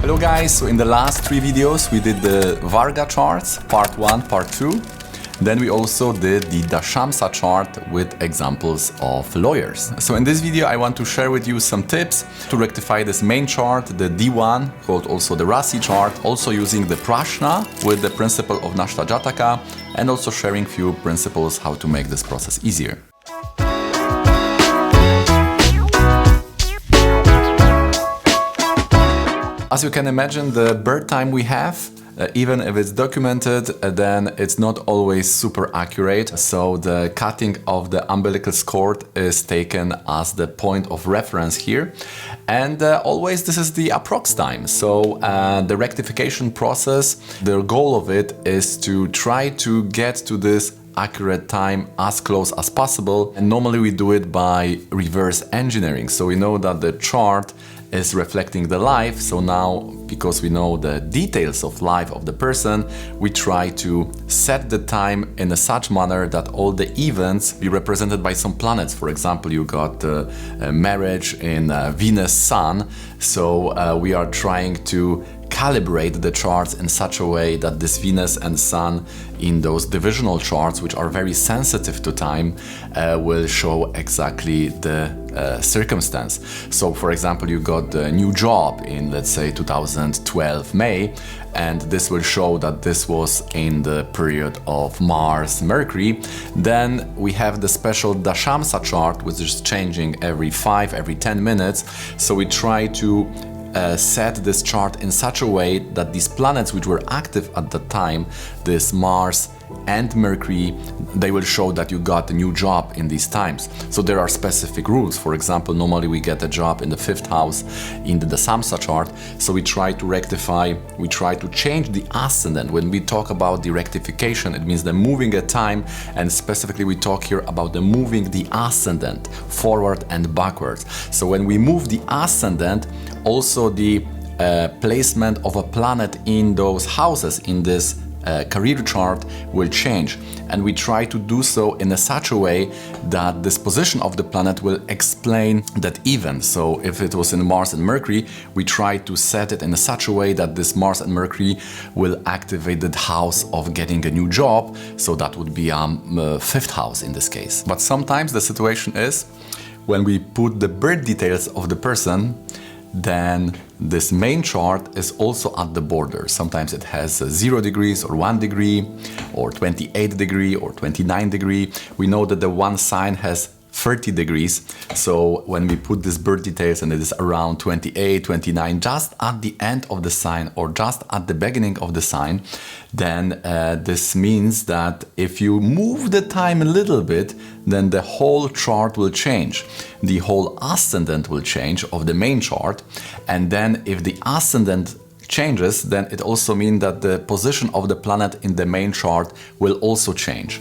Hello guys, so in the last 3 videos we did the Varga charts, part 1, part 2. Then we also did the Dashamsa chart with examples of lawyers. So in this video I want to share with you some tips to rectify this main chart, the D1, called also the Rasi chart, also using the Prashna with the principle of Nasta Jataka, and also sharing few principles how to make this process easier. As you can imagine, the birth time we have, even if it's documented, then it's not always super accurate. So the cutting of the umbilical cord is taken as the point of reference here. And always this is the approx time. So the rectification process, the goal of it is to try to get to this accurate time as close as possible. And normally we do it by reverse engineering. So we know that the chart is reflecting the life. So now, because we know the details of life of the person, we try to set the time in a such manner that all the events be represented by some planets. For example, you got marriage in Venus Sun. So we are trying to calibrate the charts in such a way that this Venus and Sun in those divisional charts, which are very sensitive to time, will show exactly the circumstance. So for example, you got a new job in, let's say, 2012 May, and this will show that this was in the period of Mars, Mercury. Then we have the special Dashamsa chart, which is changing every 10 minutes. So we try to set this chart in such a way that these planets which were active at the time, this Mars and Mercury, they will show that you got a new job in these times. So there are specific rules. For example, normally we get a job in the 5th house in the Dashamsa chart. So we try to rectify, we try to change the ascendant. When we talk about the rectification, it means the moving a time, and specifically we talk here about the moving the ascendant forward and backwards. So when we move the ascendant, also the placement of a planet in those houses in this career chart will change, and we try to do so in such a way that this position of the planet will explain that event. So if it was in Mars and Mercury, we try to set it in such a way that this Mars and Mercury will activate the house of getting a new job. So that would be 5th house in this case. But sometimes the situation is when we put the birth details of the person, then this main chart is also at the border. Sometimes it has 0 degrees or 1 degree or 28 degree or 29 degree. We know that the one sign has 30 degrees. So when we put this birth details and it is around 28, 29, just at the end of the sign or just at the beginning of the sign, then this means that if you move the time a little bit, then the whole chart will change. The whole ascendant will change of the main chart. And then if the ascendant changes, then it also means that the position of the planet in the main chart will also change.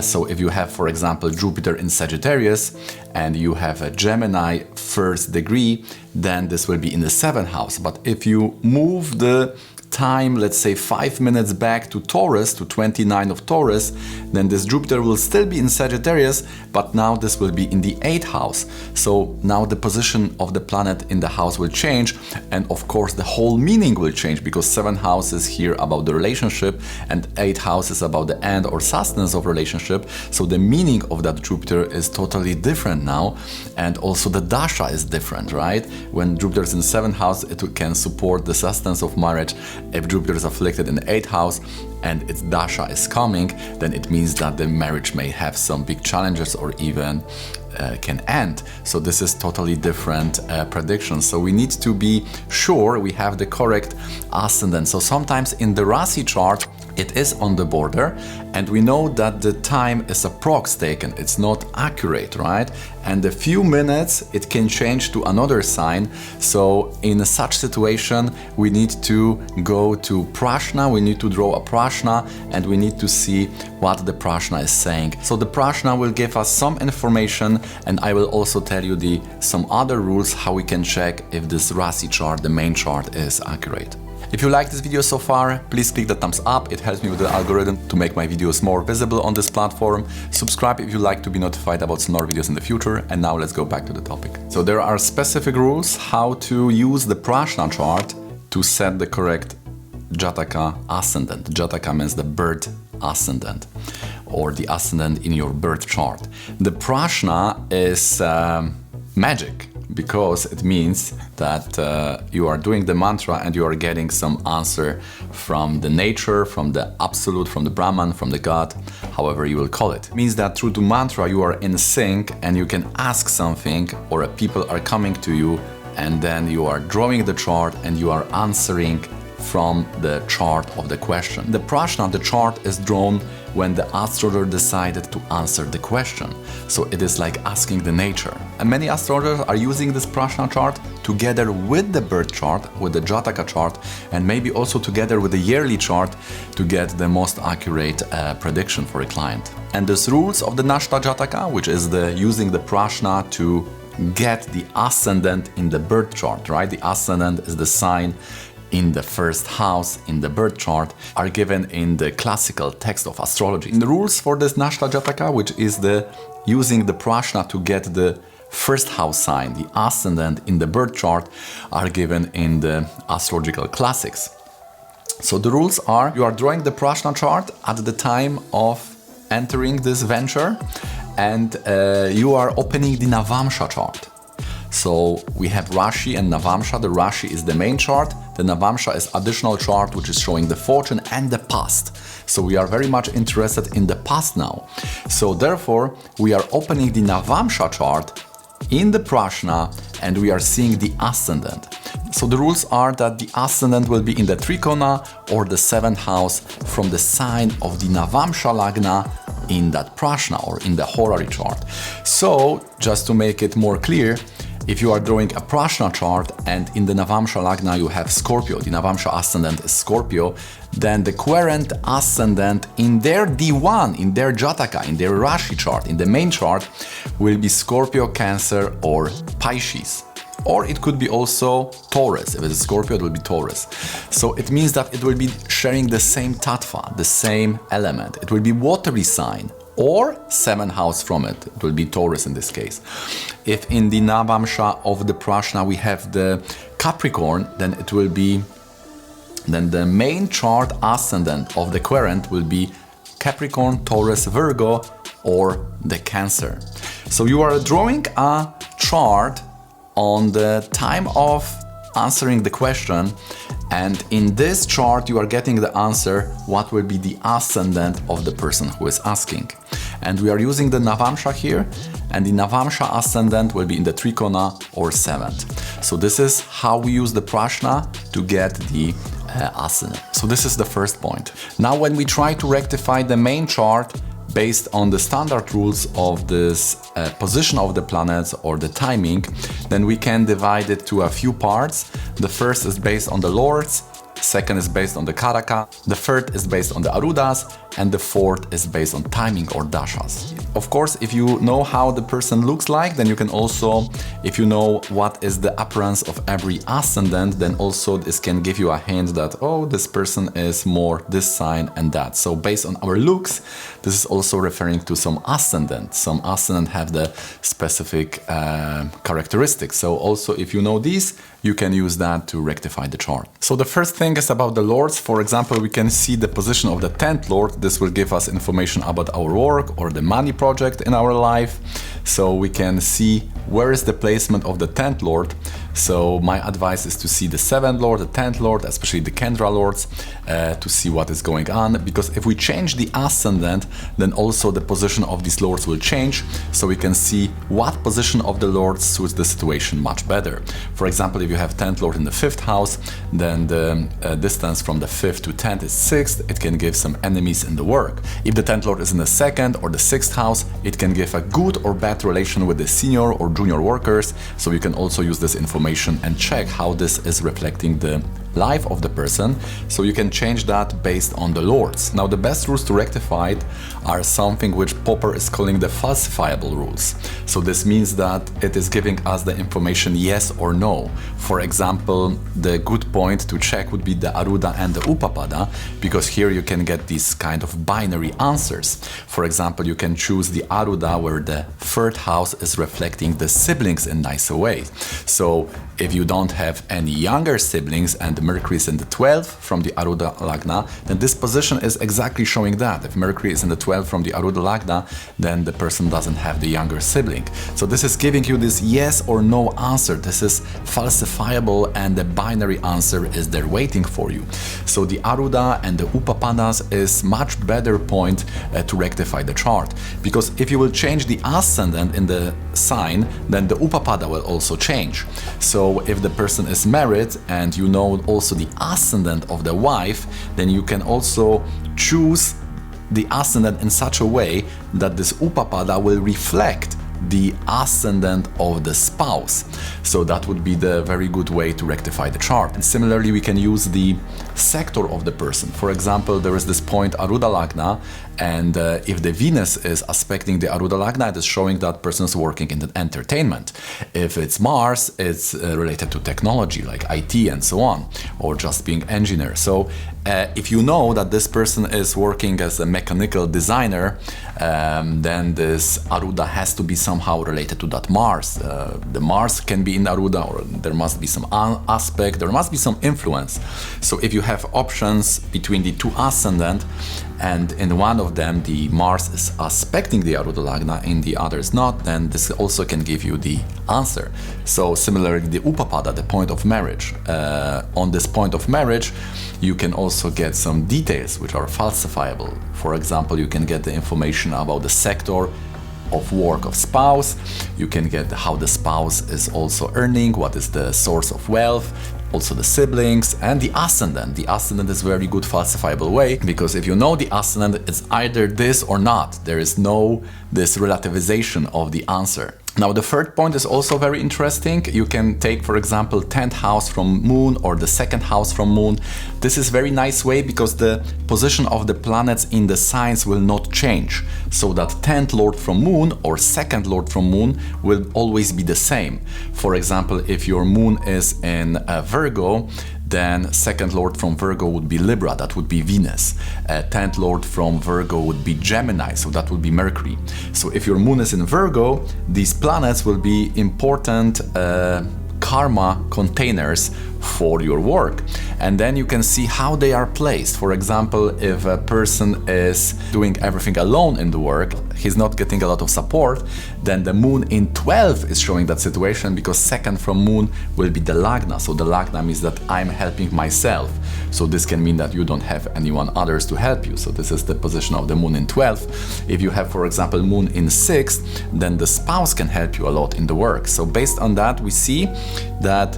So if you have, for example, Jupiter in Sagittarius and you have a Gemini 1st degree, then this will be in the 7th house. But if you move the time, let's say 5 minutes back to Taurus, to 29 of Taurus, then this Jupiter will still be in Sagittarius, but now this will be in the 8th house. So now the position of the planet in the house will change, and of course the whole meaning will change, because 7th house is here about the relationship and 8th house is about the end or sustenance of relationship. So the meaning of that Jupiter is totally different now, and also the dasha is different, right? When Jupiter is in 7th house, it can support the sustenance of marriage. If Jupiter is afflicted in the 8th house and its dasha is coming, then it means that the marriage may have some big challenges or even can end. So this is totally different prediction. So we need to be sure we have the correct ascendant. So sometimes in the Rasi chart, it is on the border, and we know that the time is approx taken, it's not accurate, right? And a few minutes it can change to another sign. So in such situation we need to go to Prashna, we need to draw a Prashna, and we need to see what the Prashna is saying. So the Prashna will give us some information, and I will also tell you some other rules how we can check if this Rasi chart, the main chart, is accurate. If you like this video so far, please click the thumbs up. It helps me with the algorithm to make my videos more visible on this platform. Subscribe if you like to be notified about some more videos in the future. And now let's go back to the topic. So there are specific rules how to use the Prashna chart to set the correct Jataka ascendant. Jataka means the birth ascendant, or the ascendant in your birth chart. The Prashna is magic, because it means that you are doing the mantra and you are getting some answer from the nature, from the absolute, from the Brahman, from the God, however you will call it. It means that through the mantra you are in sync and you can ask something, or people are coming to you, and then you are drawing the chart and you are answering from the chart of the question. The Prashna, the chart, is drawn when the astrologer decided to answer the question. So it is like asking the nature. And many astrologers are using this Prashna chart together with the birth chart, with the Jataka chart, and maybe also together with the yearly chart to get the most accurate prediction for a client. And these rules of the Nasta Jataka, which is the using the Prashna to get the ascendant in the birth chart, right? The ascendant is the sign in the first house in the birth chart, are given in the classical text of astrology. The rules for this Nasta Jataka, which is the using the Prashna to get the first house sign, the ascendant in the birth chart, are given in the astrological classics. So the rules are, you are drawing the Prashna chart at the time of entering this venture, and you are opening the Navamsha chart. So we have Rasi and Navamsha. The Rasi is the main chart. The Navamsha is additional chart which is showing the fortune and the past. So we are very much interested in the past now. So therefore we are opening the Navamsha chart in the Prashna and we are seeing the ascendant. So the rules are that the ascendant will be in the Trikona or the 7th house from the sign of the Navamsha Lagna in that Prashna or in the horary chart. So just to make it more clear, if you are drawing a Prashna chart and in the Navamsha Lagna you have Scorpio, the Navamsha ascendant is Scorpio, then the querent ascendant in their D1, in their Jataka, in their Rasi chart, in the main chart, will be Scorpio, Cancer or Pisces. Or it could be also Taurus. If it is Scorpio, it will be Taurus. So it means that it will be sharing the same tattva, the same element. It will be watery sign, or 7th house from it. It will be Taurus in this case. If in the Navamsha of the Prashna we have the Capricorn, then it will be, then the main chart ascendant of the querent will be Capricorn, Taurus, Virgo, or the Cancer. So you are drawing a chart on the time of answering the question, and in this chart you are getting the answer what will be the ascendant of the person who is asking. And we are using the Navamsha here, and the Navamsha ascendant will be in the Trikona or 7th. So this is how we use the Prashna to get the ascendant. So this is the first point. Now when we try to rectify the main chart based on the standard rules of this position of the planets or the timing, then we can divide it to a few parts. The first is based on the lords, second is based on the Karaka, the third is based on the Arudas, and the fourth is based on timing or dashas. Of course, if you know how the person looks like, then you can also, if you know what is the appearance of every ascendant, then also this can give you a hint that, oh, this person is more this sign and that. So based on our looks, this is also referring to some ascendant. Some ascendant have the specific characteristics. So also if you know these, you can use that to rectify the chart. So the first thing is about the lords. For example, we can see the position of the 10th lord. This will give us information about our work or the money project in our life. So we can see where is the placement of the 10th lord. So my advice is to see the 7th lord, the 10th lord, especially the Kendra lords, to see what is going on. Because if we change the ascendant, then also the position of these lords will change. So we can see what position of the lords suits the situation much better. For example, if you have 10th lord in the 5th house, then the distance from the 5th to 10th is 6th. It can give some enemies in the work. If the 10th lord is in the 2nd or the 6th house, it can give a good or bad relation with the senior or junior workers. So you can also use this information and check how this is reflecting the life of the person. So you can change that based on the lords. Now the best rules to rectify it are something which Popper is calling the falsifiable rules. So this means that it is giving us the information yes or no. For example, the good point to check would be the Arudha and the Upapada, because here you can get these kind of binary answers. For example, you can choose the Arudha where the 3rd house is reflecting the siblings in nicer ways. So If you don't have any younger siblings and the Mercury is in the 12th from the Arudha Lagna, then this position is exactly showing that. If Mercury is in the 12th from the Arudha Lagna, then the person doesn't have the younger sibling. So this is giving you this yes or no answer. This is falsifiable and the binary answer is there waiting for you. So the Arudha and the Upapadas is much better point to rectify the chart. Because if you will change the ascendant in the sign, then the Upapada will also change. So if the person is married and you know also the ascendant of the wife, then you can also choose the ascendant in such a way that this Upapada will reflect the ascendant of the spouse. So that would be the very good way to rectify the chart. And similarly, we can use the sector of the person. For example, there is this point Arudha Lagna, and if the Venus is aspecting the Arudha Lagna, it is showing that person is working in the entertainment. If it's Mars, it's related to technology like IT and so on, or just being engineer. So if you know that this person is working as a mechanical designer, then this Arudha has to be somehow related to that Mars. The Mars can be in Arudha, or there must be some aspect, there must be some influence. So if you have options between the two ascendant, and in one of them the Mars is aspecting the Arudha Lagna, in the other is not, then this also can give you the answer. So similarly, the Upapada, the point of marriage. On this point of marriage, you can also get some details which are falsifiable. For example, you can get the information about the sector of work of spouse, you can get how the spouse is also earning, what is the source of wealth, also the siblings, and the ascendant. The ascendant is a very good falsifiable way, because if you know the ascendant, it's either this or not. There is no this relativization of the answer. Now the third point is also very interesting. You can take, for example, 10th house from moon or the 2nd house from moon. This is very nice way because the position of the planets in the signs will not change. So that 10th lord from moon or 2nd lord from moon will always be the same. For example, if your moon is in Virgo, then 2nd lord from Virgo would be Libra, that would be Venus. 10th lord from Virgo would be Gemini, so that would be Mercury. So if your moon is in Virgo, these planets will be important karma containers for your work. And then you can see how they are placed. For example, if a person is doing everything alone in the work, he's not getting a lot of support, then the moon in 12 is showing that situation, because 2nd from moon will be the Lagna. So the Lagna means that I'm helping myself. So this can mean that you don't have anyone others to help you. So this is the position of the moon in 12. If you have, for example, moon in 6th, then the spouse can help you a lot in the work. So based on that, we see that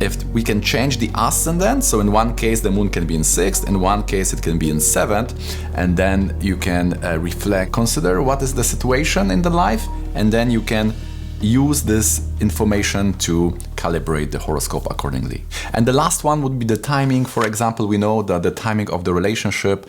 if we can change the ascendant, so in one case the moon can be in 6th, in one case it can be in 7th, and then you can reflect, consider what is the situation in the life, and then you can use this information to calibrate the horoscope accordingly. And the last one would be the timing. For example, we know that the timing of the relationship,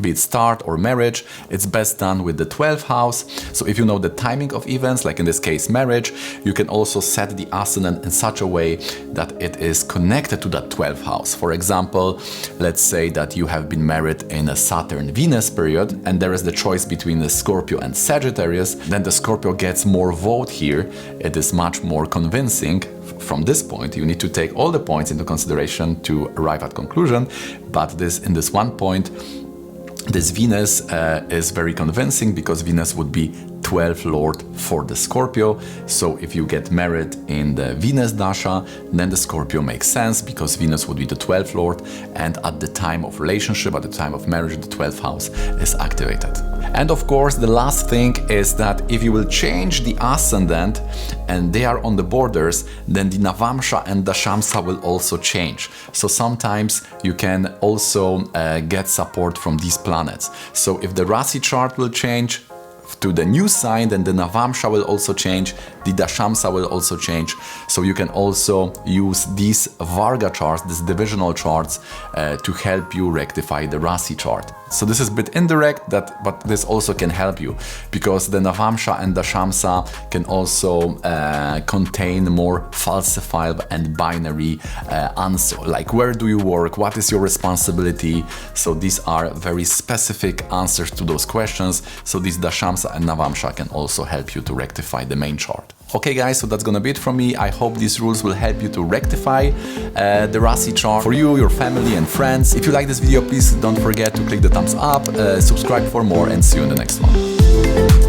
be it start or marriage, it's best done with the 12th house. So if you know the timing of events, like in this case marriage, you can also set the ascendant in such a way that it is connected to that 12th house. For example, let's say that you have been married in a Saturn-Venus period, and there is the choice between the Scorpio and Sagittarius, then the Scorpio gets more vote here. It is much more convincing. From this point, you need to take all the points into consideration to arrive at conclusion, but in this one point, this Venus is very convincing, because Venus would be 12th lord for the Scorpio. So if you get married in the Venus Dasha, then the Scorpio makes sense, because Venus would be the 12th lord, and at the time of relationship, at the time of marriage, the 12th house is activated. And of course, the last thing is that if you will change the ascendant and they are on the borders, then the Navamsha and Dashamsa will also change. So sometimes you can also get support from these planets. So if the Rasi chart will change to the new sign, then the Navamsha will also change, the Dashamsa will also change. So you can also use these Varga charts, these divisional charts, to help you rectify the Rasi chart. So this is a bit indirect, but this also can help you, because the Navamsha and Dashamsa can also contain more falsifiable and binary answer, like where do you work, what is your responsibility. So these are very specific answers to those questions. So these Dashamsa and Navamsha can also help you to rectify the main chart. Okay guys, so that's gonna be it from me. I hope these rules will help you to rectify the Rasi chart for you, your family and friends. If you like this video, please don't forget to click the thumbs up, subscribe for more, and see you in the next one.